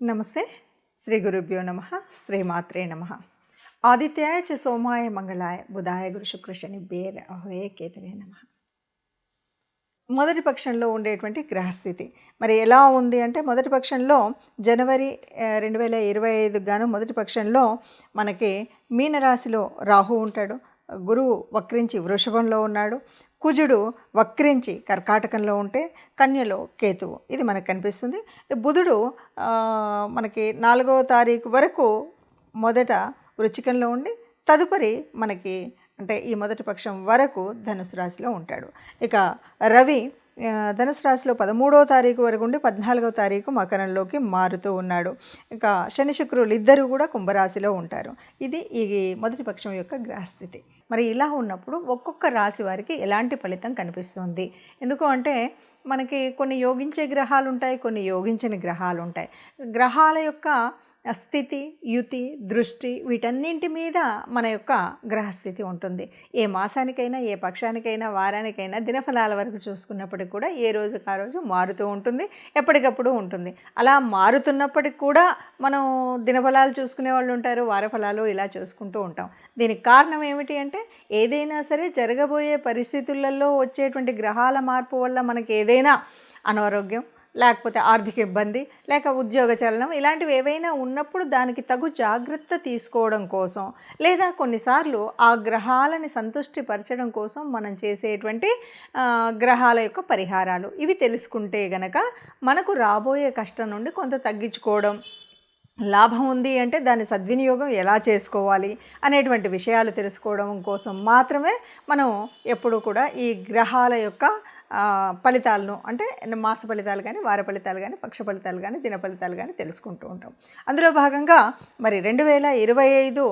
నమస్తే. శ్రీ గురుభ్యో నమ. శ్రీమాత్రే నమ. ఆదిత్యాయ చ సోమాయ మంగళాయ బుధాయ గురు శుక్ర శనిభ్యే రాహవే కేతవే నమ. మొదటి పక్షంలో ఉండేటువంటి గ్రహస్థితి మరి ఎలా ఉంది అంటే, మొదటి పక్షంలో జనవరి 2025 గాను మొదటి పక్షంలో మనకి మీనరాశిలో రాహు ఉంటాడు, గురువు వక్రించి వృషభంలో ఉన్నాడు, కుజుడు వక్రించి కర్కాటకంలో ఉంటే కన్యలో కేతువు, ఇది మనకు కనిపిస్తుంది. బుధుడు మనకి 4వ తారీఖు వరకు మొదట వృచ్చికంలో ఉండి తదుపరి మనకి అంటే ఈ మొదటి పక్షం వరకు ధనుసు రాశిలో ఉంటాడు. ఇక రవి ధనుసు రాశిలో 13వ తారీఖు వరకు ఉండి 14వ తారీఖు మకరంలోకి మారుతూ ఉన్నాడు. ఇక శని శుక్రులు ఇద్దరు కూడా కుంభరాశిలో ఉంటారు. ఇది ఈ మొదటి పక్షం యొక్క గ్రహస్థితి. మరి ఇలా ఉన్నప్పుడు ఒక్కొక్క రాశి వారికి ఎలాంటి ఫలితం కనిపిస్తుంది? ఎందుకు అంటే మనకి కొన్ని యోగించే గ్రహాలు ఉంటాయి, కొన్ని యోగించని గ్రహాలు ఉంటాయి. గ్రహాల యొక్క స్థితి, యుతి, దృష్టి వీటన్నింటి మీద మన యొక్క గ్రహస్థితి ఉంటుంది. ఏ మాసానికైనా, ఏ పక్షానికైనా, వారానికైనా దినఫలాల వరకు చూసుకున్నప్పటికి కూడా ఏ రోజుకి ఆ రోజు మారుతూ ఉంటుంది, ఎప్పటికప్పుడు ఉంటుంది. అలా మారుతున్నప్పటికి కూడా మనం దినఫలాలు చూసుకునే వాళ్ళు ఉంటారు, వారఫలాలు ఇలా చూసుకుంటూ ఉంటాం. దీనికి కారణం ఏమిటి అంటే, ఏదైనా సరే జరగబోయే పరిస్థితులలో వచ్చేటువంటి గ్రహాల మార్పు వల్ల మనకి ఏదైనా అనారోగ్యం, లేకపోతే ఆర్థిక ఇబ్బంది, లేక ఉద్యోగ చలనం ఇలాంటివి ఏవైనా ఉన్నప్పుడు దానికి తగు జాగ్రత్త తీసుకోవడం కోసం, లేదా కొన్నిసార్లు ఆ గ్రహాలని సంతృష్టిపరచడం కోసం మనం చేసేటువంటి గ్రహాల యొక్క పరిహారాలు ఇవి తెలుసుకుంటే గనక మనకు రాబోయే కష్టం నుండి కొంత తగ్గించుకోవడం, లాభం ఉంది అంటే దాని సద్వినియోగం ఎలా చేసుకోవాలి అనేటువంటి విషయాలు తెలుసుకోవడం కోసం మాత్రమే మనం ఎప్పుడూ కూడా ఈ గ్రహాల యొక్క ఫలితాలను అంటే మాస ఫలితాలు కానీ, వార ఫలితాలు కానీ, పక్ష ఫలితాలు కానీ, దిన ఫలితాలు కానీ తెలుసుకుంటూ ఉంటాం. అందులో భాగంగా మరి 2025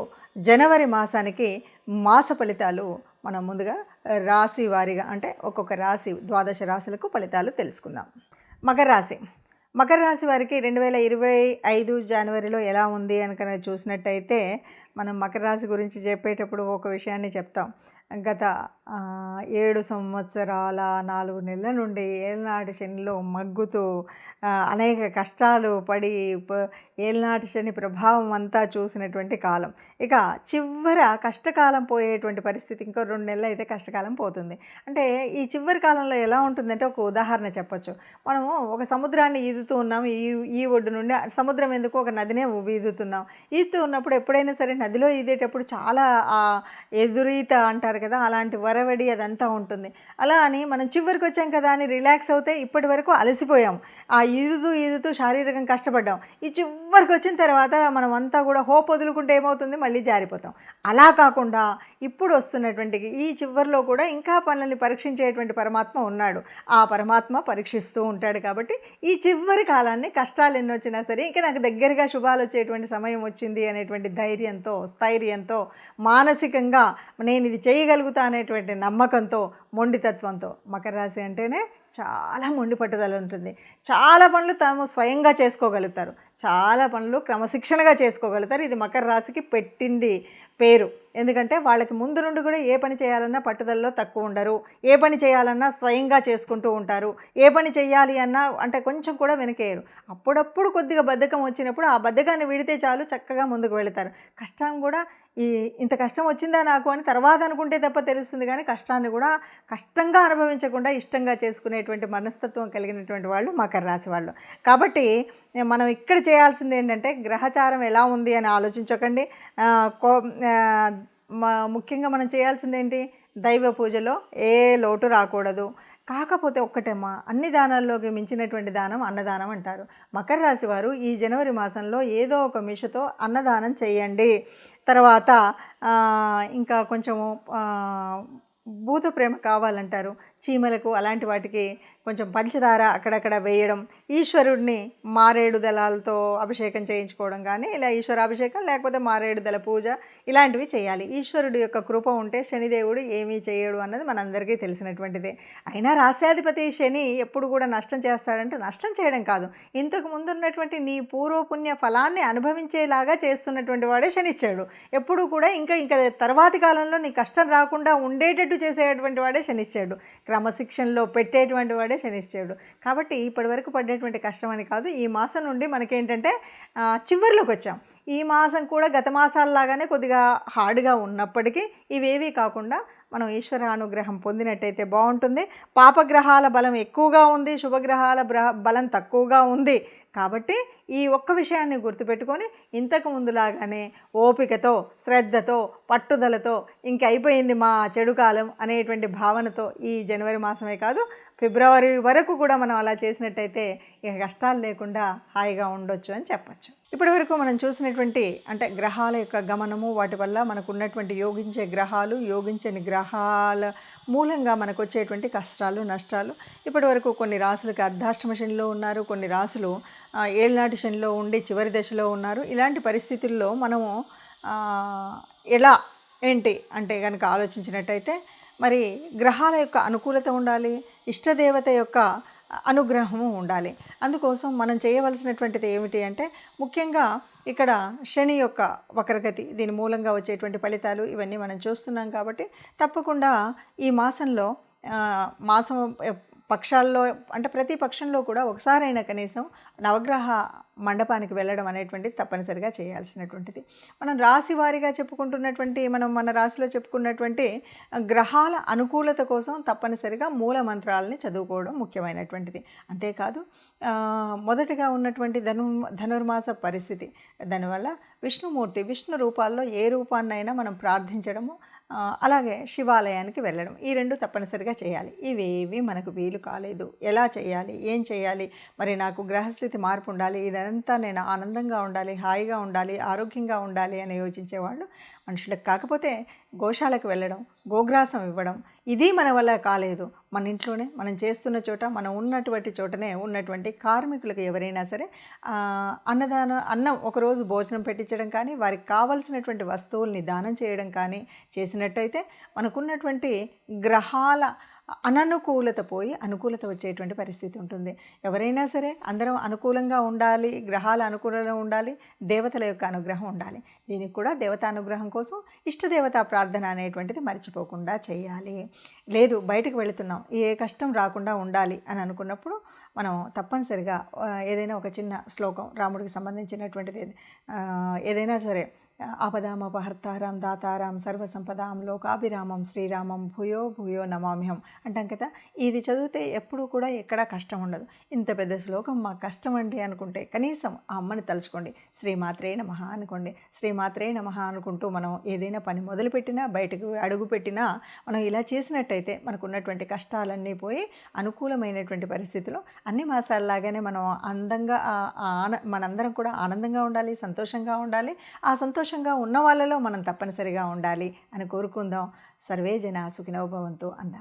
జనవరి మాసానికి మాస ఫలితాలు మనం ముందుగా రాశి వారీగా అంటే ఒక్కొక్క రాశి 12 రాశులకు ఫలితాలు తెలుసుకుందాం. మకర రాశి వారికి 2025 జనవరిలో ఎలా ఉంది అని చూసినట్టయితే, మనం మకర రాశి గురించి చెప్పేటప్పుడు ఒక విషయాన్ని చెప్తాం. గత 7 సంవత్సరాల 4 నెలల నుండి ఏళ్ళనాటి శనిలో మగ్గుతూ అనేక కష్టాలు పడి ఏళ్ళనాటి శని ప్రభావం అంతా చూసినటువంటి కాలం. ఇక చివర కష్టకాలం పోయేటువంటి పరిస్థితి, ఇంకో 2 నెలలు అయితే కష్టకాలం పోతుంది. అంటే ఈ చివరి కాలంలో ఎలా ఉంటుందంటే, ఒక ఉదాహరణ చెప్పచ్చు. మనము ఒక సముద్రాన్ని ఈదుతూ ఉన్నాం, ఈ ఒడ్డు నుండి సముద్రం ఎందుకు ఒక నదినే ఈదుతున్నాం. ఈదుతూ ఉన్నప్పుడు ఎప్పుడైనా సరే నదిలో ఈదేటప్పుడు చాలా ఎదురీత అంటారు కదా, అలాంటి వరవడి అదంతా ఉంటుంది. అలా అని మనం చివరికి వచ్చాం కదా అని రిలాక్స్ అవుతే ఇప్పటి వరకు అలసిపోయాం, ఆ ఈదుతూ శారీరకంగా కష్టపడ్డాం. ఈ చివరికి వచ్చిన తర్వాత మనం అంతా కూడా హోప్ వదులుకుంటే ఏమవుతుంది, మళ్ళీ జారిపోతాం. అలా కాకుండా ఇప్పుడు వస్తున్నటువంటి ఈ చివరిలో కూడా ఇంకా పనులని పరీక్షించేటువంటి పరమాత్మ ఉన్నాడు. ఆ పరమాత్మ పరీక్షిస్తూ ఉంటాడు. కాబట్టి ఈ చివరి కాలాన్ని కష్టాలు ఎన్ని వచ్చినా సరే ఇంకా నాకు దగ్గరగా శుభాలు వచ్చేటువంటి సమయం వచ్చింది అనేటువంటి ధైర్యంతో, స్థైర్యంతో, మానసికంగా నేను ఇది చేయగలుగుతా అనేటువంటి నమ్మకంతో, మొండితత్వంతో, మకర రాశి అంటేనే చాలా మొండి పట్టుదల ఉంటుంది. చాలా పనులు తాము స్వయంగా చేసుకోగలుగుతారు, చాలా పనులు క్రమశిక్షణగా చేసుకోగలుగుతారు. ఇది మకర రాశికి పెట్టింది పేరు. ఎందుకంటే వాళ్ళకి ముందు నుండి కూడా ఏ పని చేయాలన్నా పట్టుదలలో తక్కువ ఉండరు, ఏ పని చేయాలన్నా స్వయంగా చేసుకుంటూ ఉంటారు. ఏ పని చేయాలి అన్నా అంటే కొంచెం కూడా వెనకేయరు. అప్పుడప్పుడు కొద్దిగా బద్ధకం వచ్చినప్పుడు ఆ బద్ధకాన్ని విడితే చాలు, చక్కగా ముందుకు వెళతారు. కష్టం కూడా ఇంత కష్టం వచ్చిందా నాకు అని తర్వాత అనుకుంటే తప్ప తెలుస్తుంది, కానీ కష్టాన్ని కూడా కష్టంగా అనుభవించకుండా ఇష్టంగా చేసుకునేటువంటి మనస్తత్వం కలిగినటువంటి వాళ్ళు మకర రాశి వాళ్ళు. కాబట్టి మనం ఇక్కడ చేయాల్సింది ఏంటంటే, గ్రహచారం ఎలా ఉంది అని ఆలోచించకండి. ముఖ్యంగా మనం చేయాల్సింది ఏంటి, దైవ పూజలో ఏ లోటు రాకూడదు. కాకపోతే ఒక్కటేమ్మా, అన్ని దానాల్లోకి మించినటువంటి దానం అన్నదానం అంటారు. మకర రాశి వారు ఈ జనవరి మాసంలో ఏదో ఒక మిషతో అన్నదానం చేయండి. తర్వాత ఇంకా కొంచెము భూత ప్రేమ కావాలంటారు, చీమలకు అలాంటి వాటికి కొంచెం పంచదార అక్కడక్కడ వేయడం, ఈశ్వరుడిని మారేడు దళాలతో అభిషేకం చేయించుకోవడం కానీ, ఇలా ఈశ్వరాభిషేకం లేకపోతే మారేడు దళ పూజ ఇలాంటివి చేయాలి. ఈశ్వరుడి యొక్క కృప ఉంటే శనిదేవుడు ఏమీ చేయడు అన్నది మనందరికీ తెలిసినటువంటిదే. అయినా రాశ్యాధిపతి శని ఎప్పుడు కూడా నష్టం చేస్తాడంటే, నష్టం చేయడం కాదు, ఇంతకు ముందు ఉన్నటువంటి నీ పూర్వపుణ్య ఫలాన్ని అనుభవించేలాగా చేస్తున్నటువంటి వాడే శనిచ్చాడు. ఎప్పుడు కూడా ఇంకా తర్వాతి కాలంలో నీ కష్టం రాకుండా ఉండేటట్టు చేసేటువంటి వాడే శనిచ్చాడు. క్రమశిక్షణలో పెట్టేటువంటి వాడే శనిశ్చరుడు. కాబట్టి ఇప్పటివరకు పడ్డటువంటి కష్టం అని కాదు, ఈ మాసం నుండి మనకేంటంటే చివరిలోకి వచ్చాం. ఈ మాసం కూడా గత మాసాలలాగానే కొద్దిగా హార్డ్గా ఉన్నప్పటికీ ఇవేవీ కాకుండా మనం ఈశ్వర అనుగ్రహం పొందినట్టయితే బాగుంటుంది. పాపగ్రహాల బలం ఎక్కువగా ఉంది, శుభగ్రహాల బలం తక్కువగా ఉంది. కాబట్టి ఈ ఒక్క విషయాన్ని గుర్తుపెట్టుకొని ఇంతకు ముందులాగానే ఓపికతో, శ్రద్ధతో, పట్టుదలతో ఇంక అయిపోయింది మా చెడు కాలం అనేటువంటి భావనతో ఈ జనవరి మాసమే కాదు ఫిబ్రవరి వరకు కూడా మనం అలా చేసినట్టయితే ఇక కష్టాలు లేకుండా హాయిగా ఉండొచ్చు అని చెప్పచ్చు. ఇప్పటి వరకు మనం చూసినటువంటి అంటే గ్రహాల యొక్క గమనము, వాటి వల్ల మనకు ఉన్నటువంటి యోగించే గ్రహాలు, యోగించని గ్రహాల మూలంగా మనకు వచ్చేటువంటి కష్టాలు, నష్టాలు. ఇప్పటి వరకు కొన్ని రాసులకి అర్ధాష్టమ శనిలో ఉన్నారు, కొన్ని రాసులు ఏళ్ళనాటి శనిలో ఉండి చివరి దశలో ఉన్నారు. ఇలాంటి పరిస్థితుల్లో మనము ఎలా ఏంటి అంటే కనుక ఆలోచించినట్టయితే మరి గ్రహాల యొక్క అనుకూలత ఉండాలి, ఇష్టదేవత యొక్క అనుగ్రహము ఉండాలి. అందుకోసం మనం చేయవలసినటువంటిది ఏమిటి అంటే ముఖ్యంగా ఇక్కడ శని యొక్క వక్రగతి, దీని మూలంగా వచ్చేటువంటి ఫలితాలు ఇవన్నీ మనం చూస్తున్నాం. కాబట్టి తప్పకుండా ఈ మాసంలో మాసం పక్షాల్లో అంటే ప్రతి పక్షంలో కూడా ఒకసారైనా కనీసం నవగ్రహ మండపానికి వెళ్ళడం అనేటువంటిది తప్పనిసరిగా చేయాల్సినటువంటిది. మనం రాశి వారీగా చెప్పుకుంటున్నటువంటి మన రాశిలో చెప్పుకున్నటువంటి గ్రహాల అనుకూలత కోసం తప్పనిసరిగా మూల మంత్రాలని చదువుకోవడం ముఖ్యమైనటువంటిది. అంతేకాదు మొదటగా ఉన్నటువంటి ధనుర్మాస పరిస్థితి, దానివల్ల విష్ణుమూర్తి విష్ణు రూపాల్లో ఏ రూపాన్నైనా మనం ప్రార్థించడము, అలాగే శివాలయానికి వెళ్ళడం, ఈ రెండు తప్పనిసరిగా చేయాలి. ఇవేవి మనకు వీలు కాలేదు, ఎలా చేయాలి, ఏం చేయాలి, మరి నాకు గ్రహస్థితి మార్పు ఉండాలి, ఇదంతా నేను ఆనందంగా ఉండాలి, హాయిగా ఉండాలి, ఆరోగ్యంగా ఉండాలి అని యోచించేవాళ్ళు మనుషులకు కాకపోతే గోశాలకు వెళ్ళడం, గోగ్రాసం ఇవ్వడం, ఇది మన వల్ల కాలేదు, మన ఇంట్లోనే మనం చేస్తున్న చోట మనం ఉన్నటువంటి చోటనే ఉన్నటువంటి కార్మికులకు ఎవరైనా సరే అన్నం ఒకరోజు భోజనం పెట్టించడం కానీ, వారికి కావలసినటువంటి వస్తువుల్ని దానం చేయడం కానీ చేసినట్టయితే మనకున్నటువంటి గ్రహాల అననుకూలత పోయి అనుకూలత వచ్చేటువంటి పరిస్థితి ఉంటుంది. ఎవరైనా సరే అందరం అనుకూలంగా ఉండాలి, గ్రహాల అనుకూలంగా ఉండాలి, దేవతల యొక్క అనుగ్రహం ఉండాలి. దీనికి కూడా దేవతానుగ్రహం కోసం ఇష్టదేవతా ప్రార్థన అనేటువంటిది మర్చిపోకుండా చేయాలి. లేదు బయటకు వెళుతున్నాం, ఏ కష్టం రాకుండా ఉండాలి అని అనుకున్నప్పుడు మనం తప్పనిసరిగా ఏదైనా ఒక చిన్న శ్లోకం రాముడికి సంబంధించినటువంటిది ఏదైనా సరే, ఆపదామపహర్తారం దాతారం సర్వసంపదాం లోకాభిరామం శ్రీరామం భూయో భూయో నమామ్యహం అంటాం కదా. ఇది చదివితే ఎప్పుడూ కూడా ఎక్కడా కష్టం ఉండదు. ఇంత పెద్ద శ్లోకం మాకు కష్టం అండి అనుకుంటే కనీసం ఆ అమ్మని తలుచుకోండి, శ్రీమాత్రే నమః అనుకోండి. శ్రీమాత్రే నమః అనుకుంటూ మనం ఏదైనా పని మొదలుపెట్టినా, బయటకు అడుగుపెట్టినా మనం ఇలా చేసినట్టయితే మనకున్నటువంటి కష్టాలన్నీ పోయి అనుకూలమైనటువంటి పరిస్థితులు అన్ని మాసాలలాగానే మనం అందంగా మనందరం కూడా ఆనందంగా ఉండాలి, సంతోషంగా ఉండాలి. ఆ సంతోషంగా ఉన్న వాళ్ళలో మనం తప్పనిసరిగా ఉండాలి అని కోరుకుందాం. సర్వే జనా సుఖినో భవంతు అందాం.